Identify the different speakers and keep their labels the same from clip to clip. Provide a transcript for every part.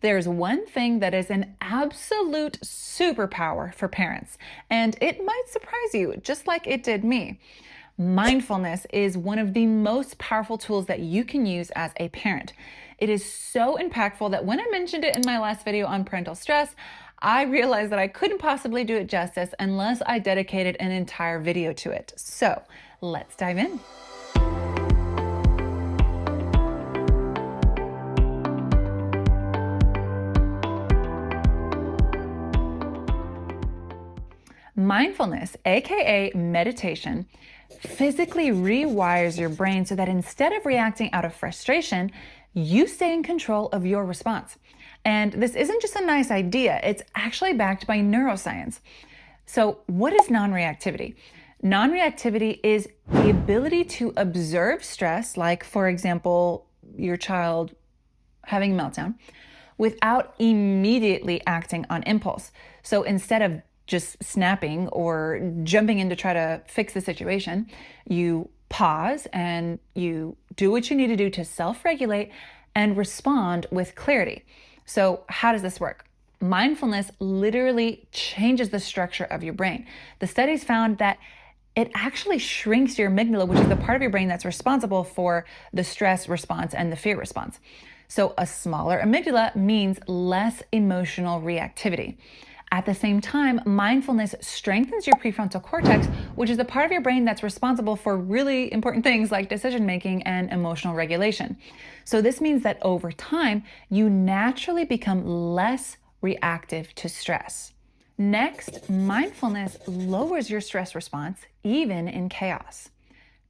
Speaker 1: There's one thing that is an absolute superpower for parents, and it might surprise you, just like it did me. Mindfulness is one of the most powerful tools that you can use as a parent. It is so impactful that when I mentioned it in my last video on parental stress, I realized that I couldn't possibly do it justice unless I dedicated an entire video to it. So let's dive in. Mindfulness, aka meditation, physically rewires your brain so that instead of reacting out of frustration, you stay in control of your response. And this isn't just a nice idea, it's actually backed by neuroscience. So, what is non-reactivity? Non-reactivity is the ability to observe stress, like, for example, your child having a meltdown, without immediately acting on impulse. So, instead of just snapping or jumping in to try to fix the situation, you pause and you do what you need to do to self-regulate and respond with clarity. So how does this work? Mindfulness literally changes the structure of your brain. The studies found that it actually shrinks your amygdala, which is the part of your brain that's responsible for the stress response and the fear response. So a smaller amygdala means less emotional reactivity. At the same time, mindfulness strengthens your prefrontal cortex, which is the part of your brain that's responsible for really important things like decision making and emotional regulation. So this means that over time, you naturally become less reactive to stress. Next, mindfulness lowers your stress response, even in chaos.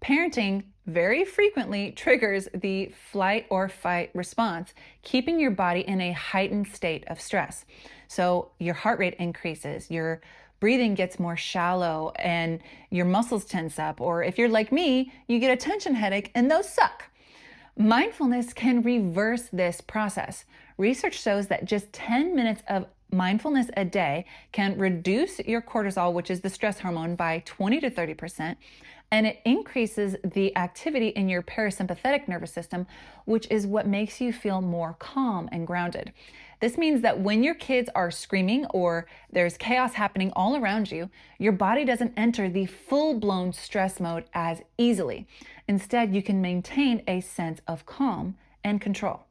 Speaker 1: Parenting very frequently triggers the flight or fight response, keeping your body in a heightened state of stress. So your heart rate increases, your breathing gets more shallow, and your muscles tense up. Or if you're like me, you get a tension headache, and those suck. Mindfulness can reverse this process. Research shows that just 10 minutes of mindfulness a day can reduce your cortisol, which is the stress hormone, by 20 to 30%, and it increases the activity in your parasympathetic nervous system, which is what makes you feel more calm and grounded. This means that when your kids are screaming or there's chaos happening all around you, your body doesn't enter the full-blown stress mode as easily. Instead, you can maintain a sense of calm and control.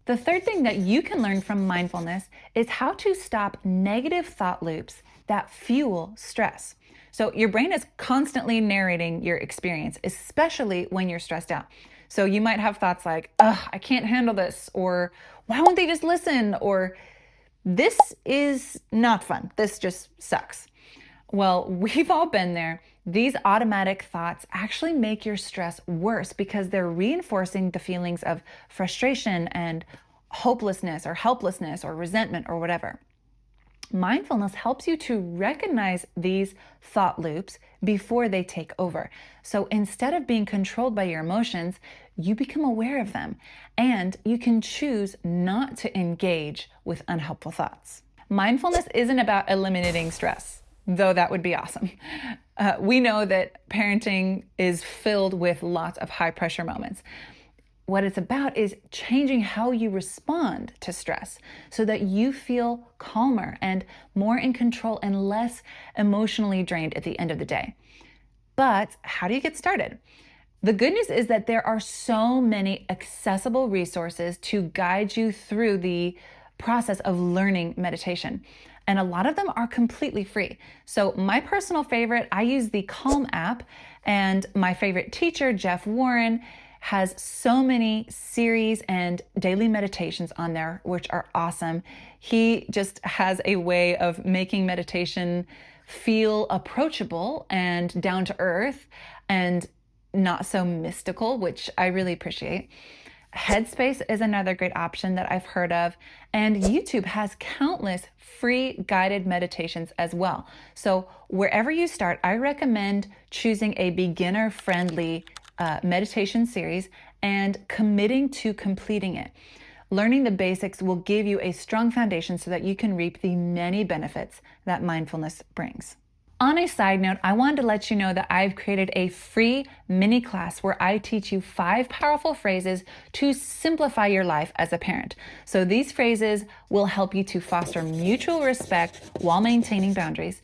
Speaker 1: The third thing that you can learn from mindfulness is how to stop negative thought loops that fuel stress. So your brain is constantly narrating your experience, especially when you're stressed out. So you might have thoughts like, ugh, I can't handle this, or why won't they just listen, or this is not fun, this just sucks. Well, we've all been there. These automatic thoughts actually make your stress worse because they're reinforcing the feelings of frustration and hopelessness or helplessness or resentment or whatever. Mindfulness helps you to recognize these thought loops before they take over. So instead of being controlled by your emotions, you become aware of them, and you can choose not to engage with unhelpful thoughts. Mindfulness isn't about eliminating stress, though that would be awesome. We know that parenting is filled with lots of high pressure moments. What it's about is changing how you respond to stress so that you feel calmer and more in control and less emotionally drained at the end of the day. But how do you get started? The good news is that there are so many accessible resources to guide you through the process of learning meditation. And a lot of them are completely free. So my personal favorite, I use the Calm app, and my favorite teacher, Jeff Warren, has so many series and daily meditations on there, which are awesome. He just has a way of making meditation feel approachable and down to earth and not so mystical, which I really appreciate. Headspace is another great option that I've heard of, and YouTube has countless free guided meditations as well. So wherever you start, I recommend choosing a beginner-friendly meditation series and committing to completing it. Learning the basics will give you a strong foundation so that you can reap the many benefits that mindfulness brings. On a side note, I wanted to let you know that I've created a free mini class where I teach you 5 powerful phrases to simplify your life as a parent. So these phrases will help you to foster mutual respect while maintaining boundaries,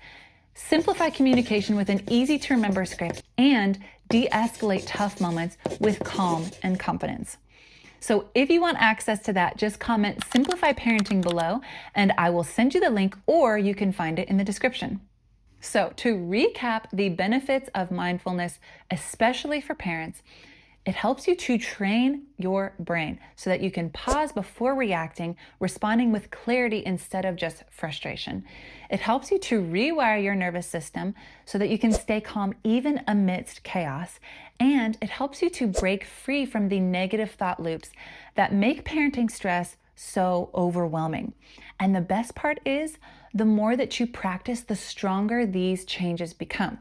Speaker 1: simplify communication with an easy to remember script, and de-escalate tough moments with calm and confidence. So if you want access to that, just comment Simplify Parenting below and I will send you the link, or you can find it in the description. So to recap the benefits of mindfulness, especially for parents, it helps you to train your brain so that you can pause before reacting, responding with clarity instead of just frustration. It helps you to rewire your nervous system so that you can stay calm even amidst chaos. And it helps you to break free from the negative thought loops that make parenting stress so overwhelming. And the best part is, the more that you practice, the stronger these changes become.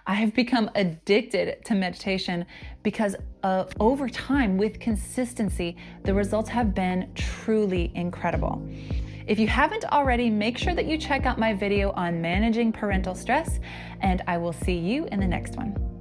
Speaker 1: I have become addicted to meditation because over time, with consistency, the results have been truly incredible. If you haven't already, make sure that you check out my video on managing parental stress, and I will see you in the next one.